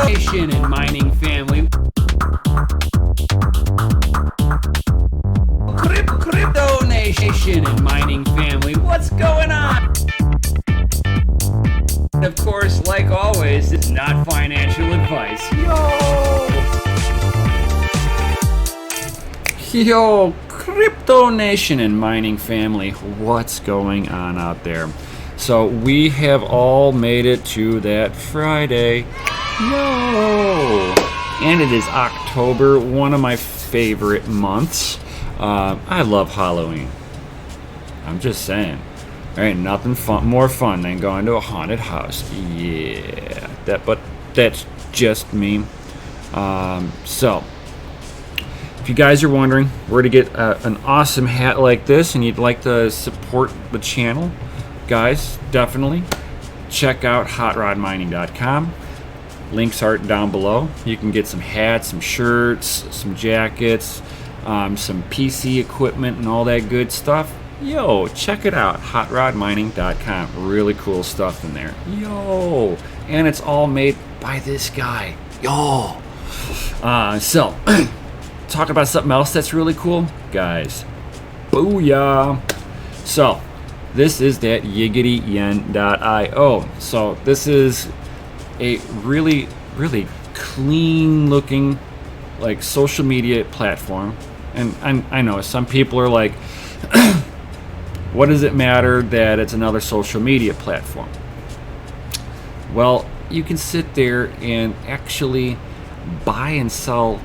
Nation and mining family. Crypto Nation and mining family. What's going on? Of course, like always, it's not financial advice. Yo, Crypto Nation and mining family, what's going on out there? So we have all made it to that Friday. Yo! And it is October, one of my favorite months. I love Halloween. I'm just saying. There ain't nothing more fun than going to a haunted house. Yeah, but that's just me. So, if you guys are wondering where to get an awesome hat like this and you'd like to support the channel, guys, definitely check out hotrodmining.com. Links are down below. You can get some hats, some shirts, some jackets, some PC equipment and all that good stuff. Yo, check it out, hotrodmining.com. Really cool stuff in there. Yo, and it's all made by this guy. Yo. So, talk about something else that's really cool, guys. Booyah. So, this is that yiggityen.io. So, this is a really, really clean looking like social media platform. And I know some people are like, what does it matter that it's another social media platform? Well, you can sit there and actually buy and sell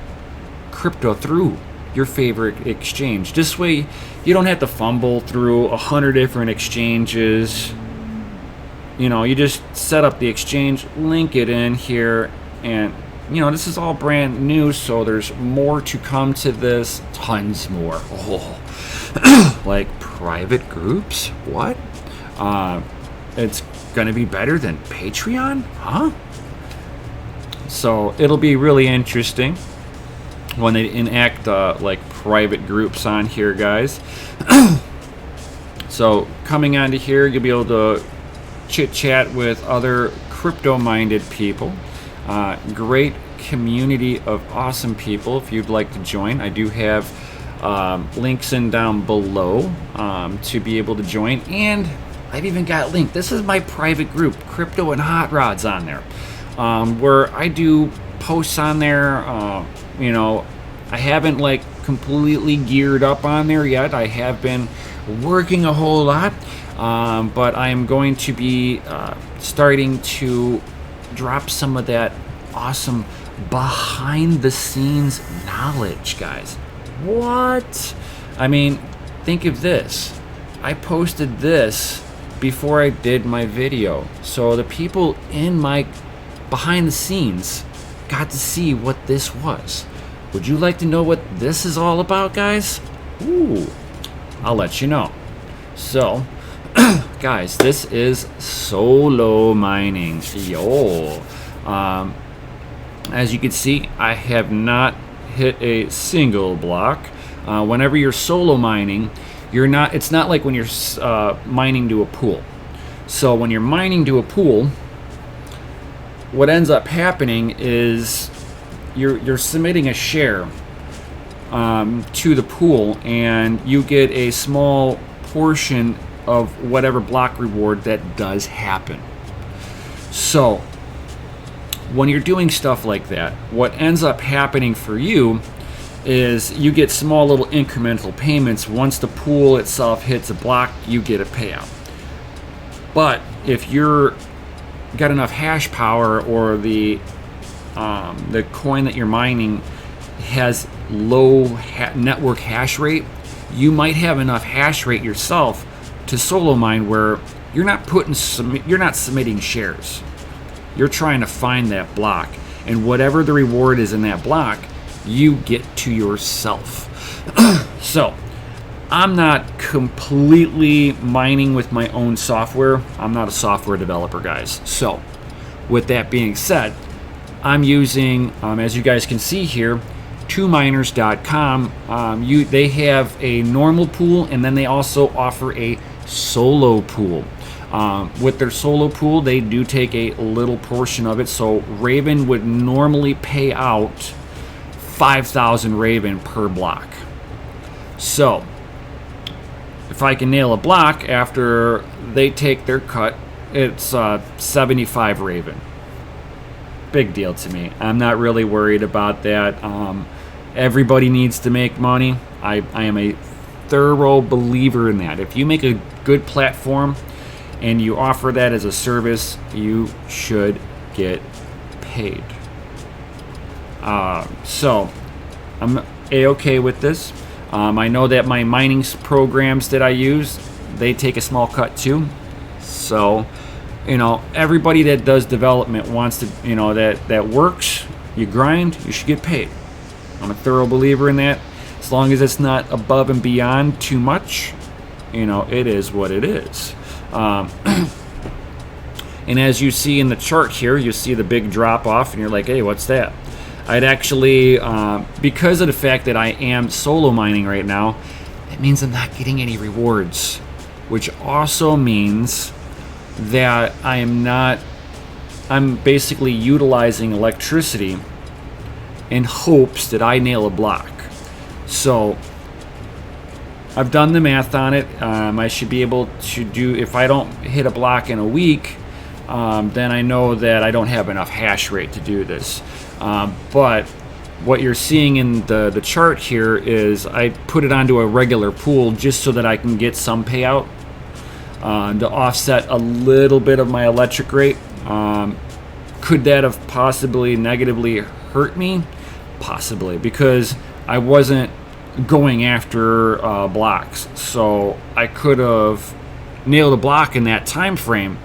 crypto through your favorite exchange. This way, you don't have to fumble through 100 different exchanges. You know, you just set up the exchange, link it in here, and you know, this is all brand new, so there's more to come to this. Tons more. Oh. Like private groups? What? It's gonna be better than Patreon? Huh? So it'll be really interesting when they enact like private groups on here, guys. So coming onto here, you'll be able to chit chat with other crypto-minded people. Great community of awesome people. If you'd like to join, I do have links in down below to be able to join, and I've even got linked. This is my private group, Crypto and Hot Rods, on there, where I do posts on there. You know, I haven't like completely geared up on there yet. I have been working a whole lot, but I'm going to be starting to drop some of that awesome behind the scenes knowledge, guys. What? I mean, think of this. I posted this before I did my video, so the people in my behind the scenes got to see what this was. Would you like to know what this is all about, guys? Ooh, I'll let you know. So, guys, this is solo mining. Yo. As you can see, I have not hit a single block. Whenever you're solo mining, it's not like when you're mining to a pool. So when you're mining to a pool, what ends up happening is you're submitting a share to the pool, and you get a small portion of whatever block reward that does happen. So when you're doing stuff like that, what ends up happening for you is you get small little incremental payments. Once the pool itself hits a block, you get a payout. But if you're got enough hash power, or the coin that you're mining has low network hash rate, you might have enough hash rate yourself to solo mine where you're not submitting shares. You're trying to find that block, and whatever the reward is in that block, you get to yourself. So I'm not completely mining with my own software. I'm not a software developer, guys. So with that being said, I'm using, as you guys can see here, 2miners.com. They have a normal pool, and then they also offer a solo pool. With their solo pool, they do take a little portion of it. So Raven would normally pay out 5,000 Raven per block. So if I can nail a block after they take their cut, it's 75 Raven. Big deal to me. I'm not really worried about that. Everybody needs to make money. I am a thorough believer in that. If you make a good platform and you offer that as a service, you should get paid. So I'm a-okay with this. I know that my mining programs that I use, they take a small cut too. So, you know, everybody that does development wants to, you know, that works, you grind, you should get paid. I'm a thorough believer in that. As long as it's not above and beyond too much, you know, it is what it is. And as you see in the chart here, you see the big drop off and you're like, hey, what's that? I'd actually, because of the fact that I am solo mining right now, it means I'm not getting any rewards, which also means that I'm basically utilizing electricity in hopes that I nail a block. So I've done the math on it. I should be able to do, if I don't hit a block in a week, then I know that I don't have enough hash rate to do this. But what you're seeing in the chart here is I put it onto a regular pool just so that I can get some payout to offset a little bit of my electric rate. Could that have possibly negatively hurt me? Possibly, because I wasn't going after blocks, so I could have nailed a block in that time frame.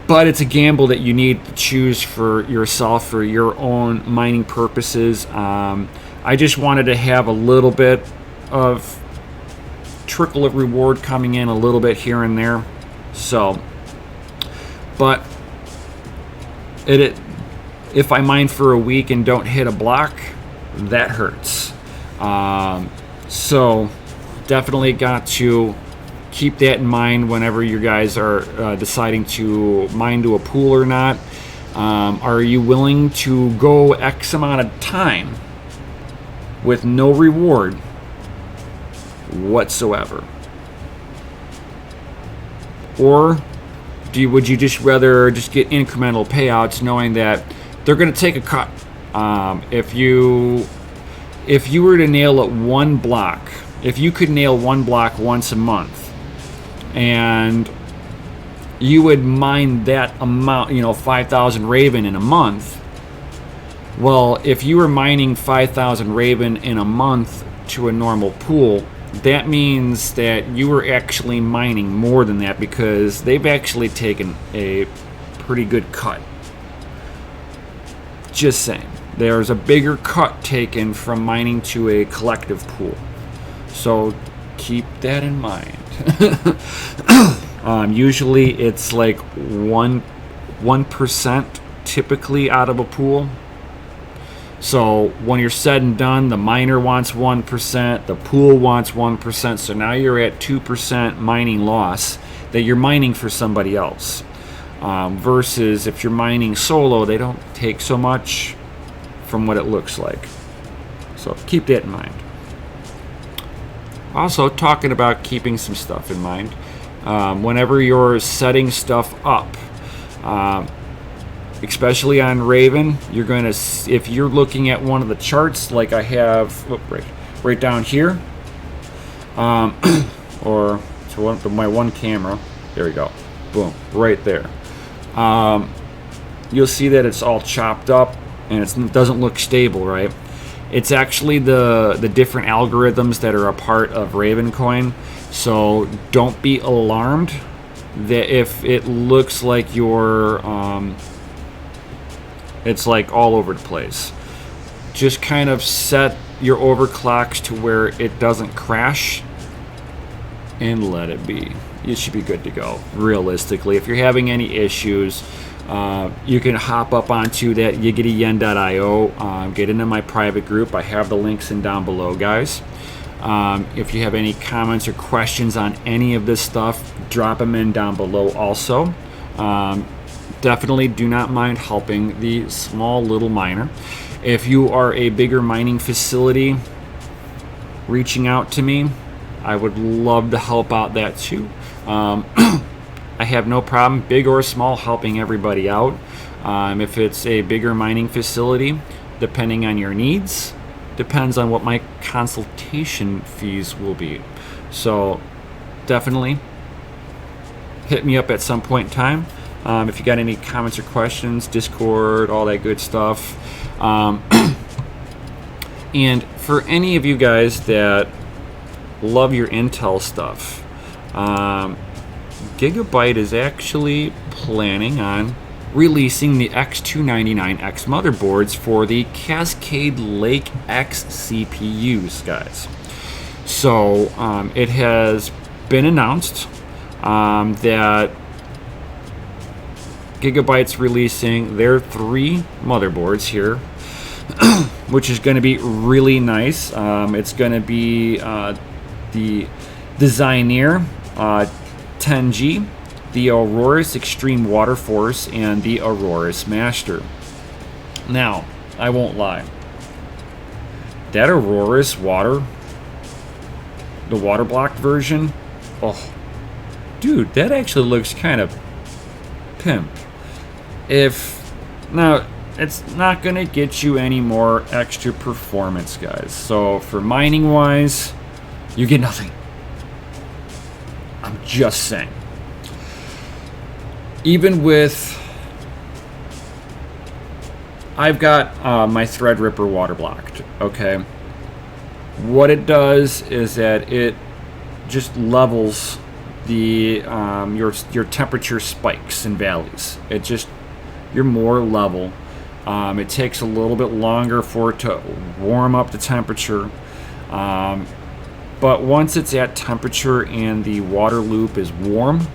But it's a gamble that you need to choose for yourself for your own mining purposes. I just wanted to have a little bit of trickle of reward coming in a little bit here and there. So, but if I mine for a week and don't hit a block, that hurts. So definitely got to keep that in mind whenever you guys are deciding to mine to a pool or not. Are you willing to go X amount of time with no reward whatsoever? Or would you just rather just get incremental payouts knowing that they're going to take a cut? If you were to nail it one block, if you could nail one block once a month, and you would mine that amount, 5,000 Raven in a month. Well, if you were mining 5,000 Raven in a month to a normal pool, that means that you were actually mining more than that, because they've actually taken a pretty good cut. Just saying. There's a bigger cut taken from mining to a collective pool. So keep that in mind. Usually it's like 1% typically out of a pool. So when you're said and done, the miner wants 1%, the pool wants 1%, so now you're at 2% mining loss that you're mining for somebody else. Versus if you're mining solo, they don't take so much from what it looks like. So keep that in mind. Also, talking about keeping some stuff in mind, whenever you're setting stuff up, especially on Raven, you're going to, if you're looking at one of the charts like I have right down here, or to my one camera, there we go, boom, right there. You'll see that it's all chopped up and it doesn't look stable, right? It's actually the different algorithms that are a part of Ravencoin. So don't be alarmed that if it looks like you're it's like all over the place. Just kind of set your overclocks to where it doesn't crash and let it be. You should be good to go. Realistically, if you're having any issues, you can hop up onto that yiggityyen.io, get into my private group. I have the links in down below, guys. If you have any comments or questions on any of this stuff, drop them in down below also. Definitely do not mind helping the small little miner. If you are a bigger mining facility reaching out to me, I would love to help out that too. I have no problem, big or small, helping everybody out. If it's a bigger mining facility, depending on your needs, depends on what my consultation fees will be. So definitely hit me up at some point in time. If you got any comments or questions, Discord, all that good stuff. And for any of you guys that love your Intel stuff, Gigabyte is actually planning on releasing the X299X motherboards for the Cascade Lake X CPUs, guys. So it has been announced that Gigabyte's releasing their 3 motherboards here, which is going to be really nice. It's going to be the Designer 10G, the Aurorus Extreme Water Force, and the Aurorus Master. Now, I won't lie. That Aurorus water, the water blocked version, oh, dude, that actually looks kind of pimp. Now, it's not gonna get you any more extra performance, guys. So for mining wise, you get nothing. I'm just saying. Even with, I've got my Threadripper water blocked, okay? What it does is that it just levels the your temperature spikes and valleys. It just, you're more level. It takes a little bit longer for it to warm up the temperature, but once it's at temperature and the water loop is warm,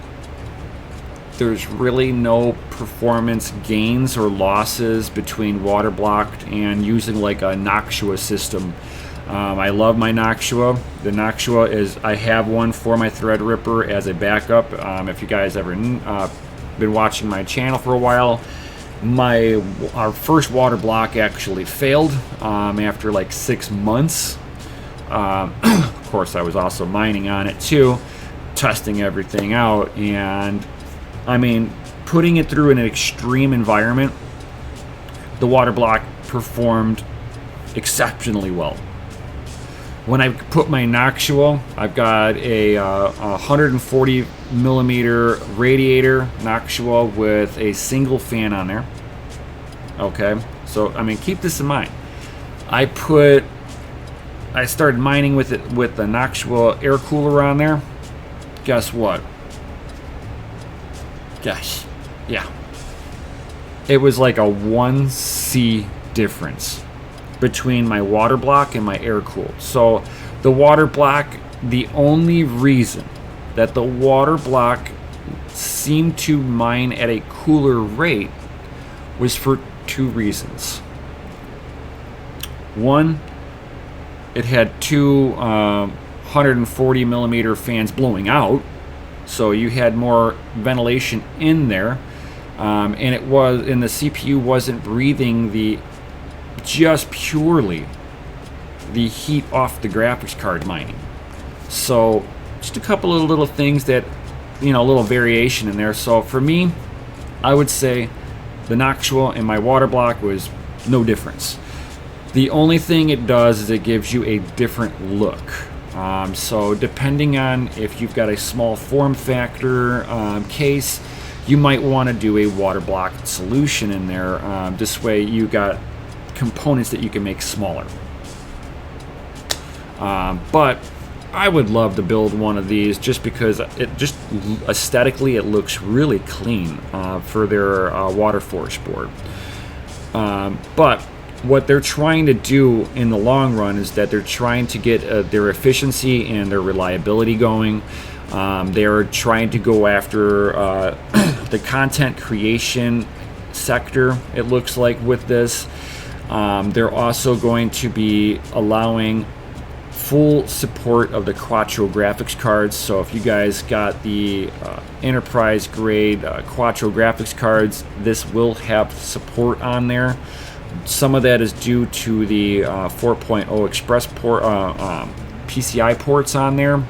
there's really no performance gains or losses between water blocked and using like a Noctua system. I love my Noctua. The Noctua is, I have one for my Threadripper as a backup. If you guys ever been watching my channel for a while, our first water block actually failed after like 6 months. Of course, I was also mining on it too, testing everything out, and I mean, putting it through an extreme environment, the water block performed exceptionally well. When I put my Noctua, I've got a 140 millimeter radiator Noctua with a single fan on there. Okay, so I mean, keep this in mind. I started mining with it with the Noctua air cooler on there. Guess what? Gosh, yeah. It was like a 1C difference between my water block and my air cooled. So the water block, the only reason that the water block seemed to mine at a cooler rate was for 2 reasons. One, it had 2 140 millimeter fans blowing out, so you had more ventilation in there, and the CPU wasn't breathing just purely the heat off the graphics card mining. So just a couple of little things that, a little variation in there. So for me, I would say the Noctua and my water block was no difference. The only thing it does is it gives you a different look. So depending on if you've got a small form factor case, you might want to do a water block solution in there. This way you got components that you can make smaller. But I would love to build one of these just because it just aesthetically it looks really clean for their water force board. But what they're trying to do in the long run is that they're trying to get their efficiency and their reliability going. They're trying to go after the content creation sector, it looks like, with this. They're also going to be allowing full support of the Quattro graphics cards. So if you guys got the enterprise grade Quattro graphics cards, this will have support on there. Some of that is due to the 4.0 Express port, PCI ports on there.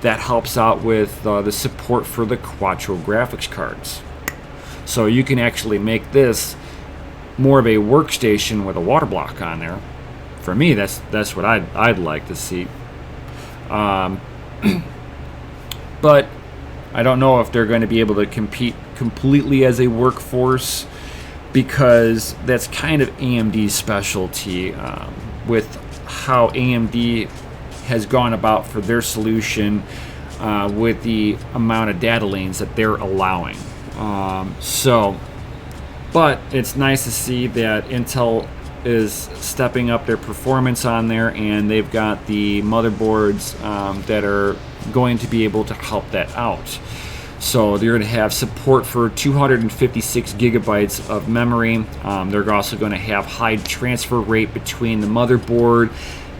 That helps out with the support for the Quattro graphics cards. So you can actually make this more of a workstation with a water block on there. For me, that's what I'd like to see. But I don't know if they're going to be able to compete completely as a workforce, because that's kind of AMD's specialty, with how AMD has gone about for their solution with the amount of data lanes that they're allowing. But it's nice to see that Intel is stepping up their performance on there, and they've got the motherboards that are going to be able to help that out. So they're going to have support for 256 gigabytes of memory. They're also going to have high transfer rate between the motherboard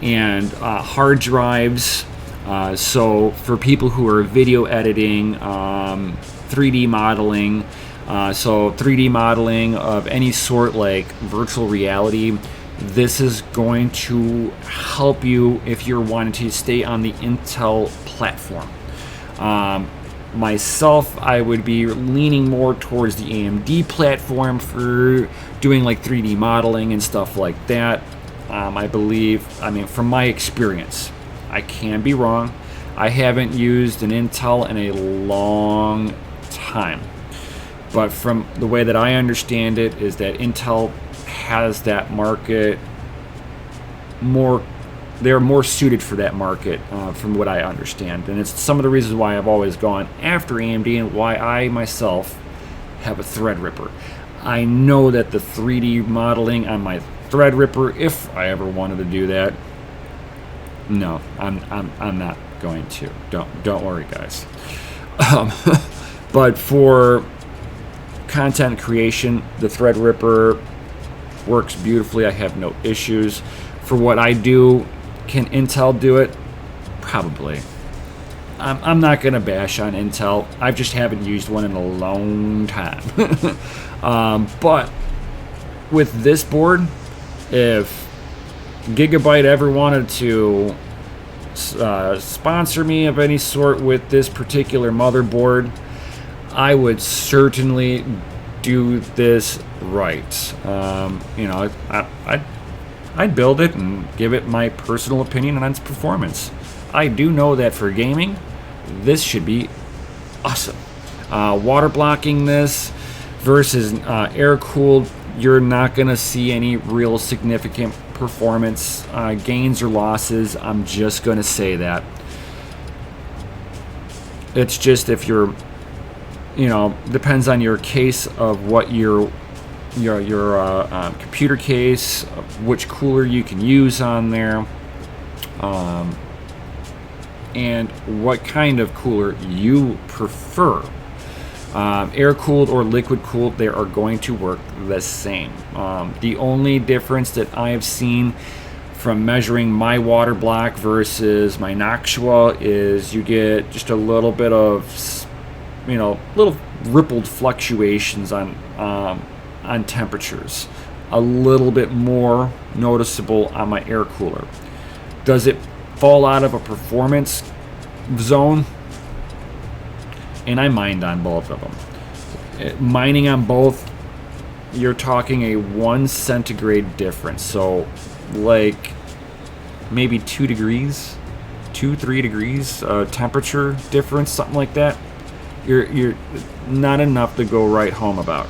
and hard drives. So for people who are video editing, 3D modeling, so 3D modeling of any sort, like virtual reality, this is going to help you if you're wanting to stay on the Intel platform. Myself, I would be leaning more towards the AMD platform for doing like 3D modeling and stuff like that. I believe, from my experience, I can be wrong. I haven't used an Intel in a long time. But from the way that I understand it is that Intel has that market more, they're more suited for that market, from what I understand. And it's some of the reasons why I've always gone after AMD and why I myself have a Threadripper. I know that the 3D modeling on my Threadripper, if I ever wanted to do that, no, I'm not going to. Don't worry, guys. But for content creation, the Threadripper works beautifully. I have no issues. For what I do, can Intel do it? Probably. I'm not going to bash on Intel. I just haven't used one in a long time. But with this board, if Gigabyte ever wanted to sponsor me of any sort with this particular motherboard, I would certainly do this right. I'd build it and give it my personal opinion on its performance. I do know that for gaming, this should be awesome. Water blocking this versus air-cooled, you're not going to see any real significant performance gains or losses. I'm just going to say that. It's just if you're, depends on your case of what your computer case, which cooler you can use on there, and what kind of cooler you prefer. Air-cooled or liquid-cooled, they are going to work the same. The only difference that I have seen from measuring my water block versus my Noctua is you get just a little bit of, little rippled fluctuations on temperatures. A little bit more noticeable on my air cooler. Does it fall out of a performance zone? And I mined on both of them. Mining on both, you're talking a 1 centigrade difference. So like maybe 2 degrees, 2-3 degrees temperature difference, something like that. You're not enough to go right home about.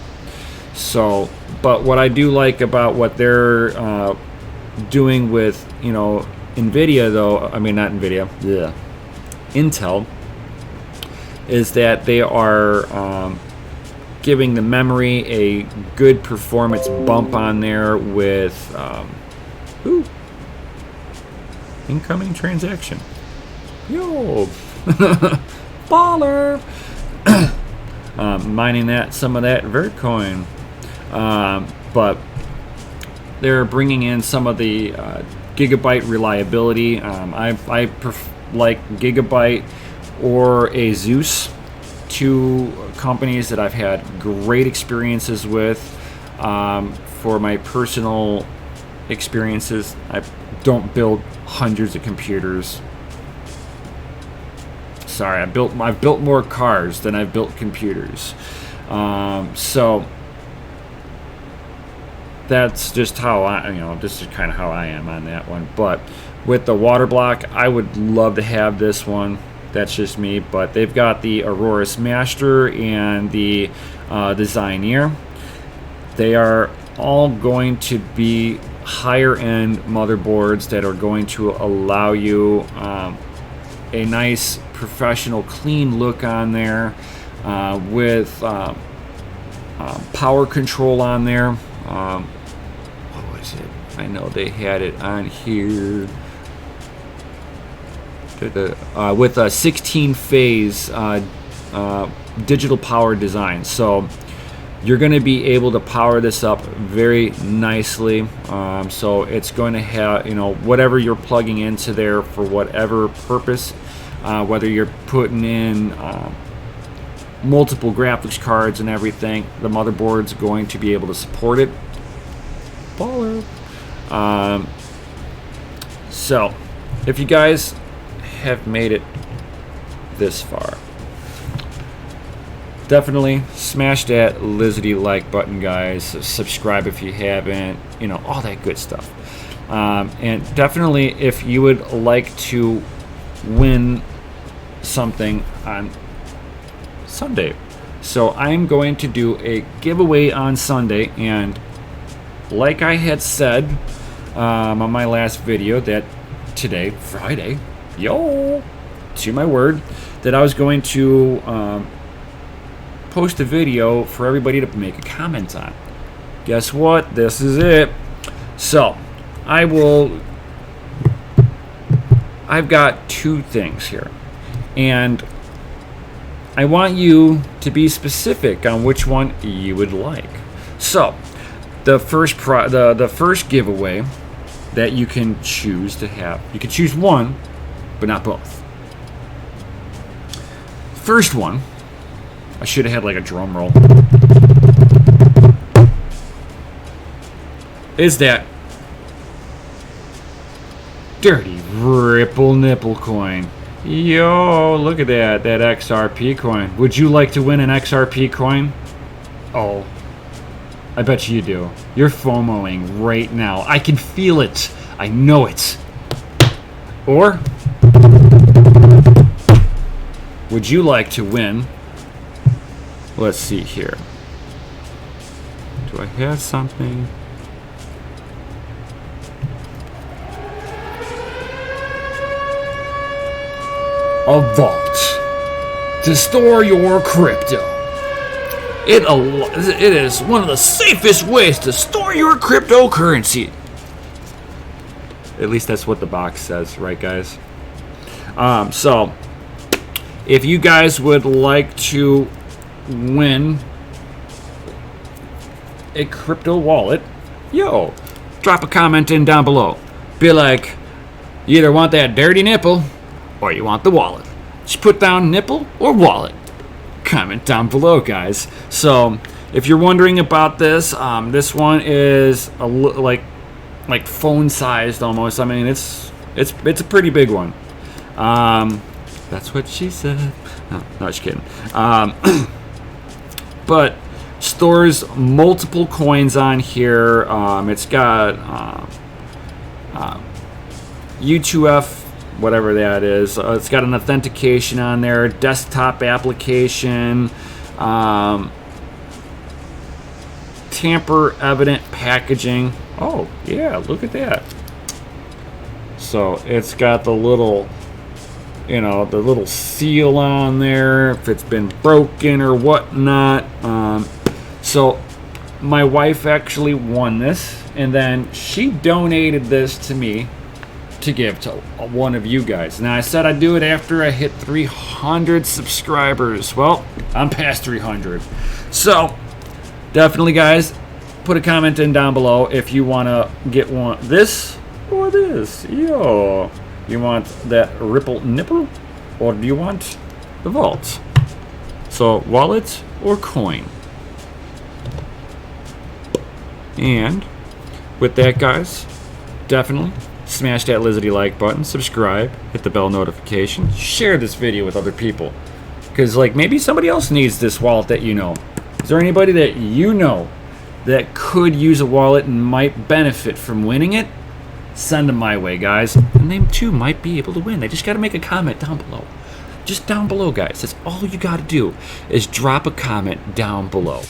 So, but what I do like about what they're doing with, NVIDIA though, not NVIDIA, yeah, Intel, is that they are giving the memory a good performance bump on there with, incoming transaction. Yo, baller. Mining some of that Vertcoin. But they're bringing in some of the Gigabyte reliability. I like Gigabyte or Asus, two companies that I've had great experiences with. For my personal experiences, I don't build hundreds of computers. Sorry, I've built more cars than I've built computers. So that's just how this is kind of how I am on that one. But with the water block, I would love to have this one. That's just me. But they've got the Aurorus Master and the Designer. They are all going to be higher end motherboards that are going to allow you a nice professional clean look on there, with power control on there. What was it? I know they had it on here. With a 16 phase digital power design. So you're going to be able to power this up very nicely. So it's going to have, whatever you're plugging into there for whatever purpose, whether you're putting in multiple graphics cards and everything, the motherboard's going to be able to support it. Baller. So if you guys have made it this far, definitely smash that lizardy like button, guys. Subscribe if you haven't, all that good stuff. And definitely, if you would like to win something on Sunday, so I'm going to do a giveaway on Sunday. And like I had said on my last video, that today, Friday, to my word, that I was going to post a video for everybody to make a comment on. Guess what? This is it. So I've got two things here, and I want you to be specific on which one you would like. So the first giveaway that you can choose to have, you can choose one, but not both. First one, I should have had like a drum roll, is that dirty Ripple nipple coin. Yo, look at that XRP coin. Would you like to win an XRP coin? Oh, I bet you do. You're FOMOing right now. I can feel it. I know it. Or would you like to win? Let's see here. Do I have something? A vault to store your crypto. It is one of the safest ways to store your cryptocurrency. At least that's what the box says, right, guys? So if you guys would like to win a crypto wallet, drop a comment in down below. Be like, you either want that dirty nipple or you want the wallet. Just put down nipple or wallet. Comment down below, guys. So if you're wondering about this, this one is like phone sized almost. I mean, it's a pretty big one. That's what she said. No, just kidding. But stores multiple coins on here. It's got U2F, whatever that is. It's got an authentication on there, desktop application, tamper evident packaging. Oh yeah, look at that. So it's got the little, the little seal on there if it's been broken or whatnot. So my wife actually won this, and then she donated this to me to give to one of you guys. Now I said I'd do it after I hit 300 subscribers. Well, I'm past 300. So definitely, guys, put a comment in down below if you want to get this or this? Yo, you want that Ripple nipple, or do you want the vault? So wallet or coin? And with that, guys, definitely smash that lizardy like button, subscribe, hit the bell notification, share this video with other people, because like maybe somebody else needs this wallet that you know. Is there anybody that you know that could use a wallet and might benefit from winning it? Send them my way, guys, and they too might be able to win. They just got to make a comment down below. Just down below, guys. That's all you got to do, is drop a comment down below.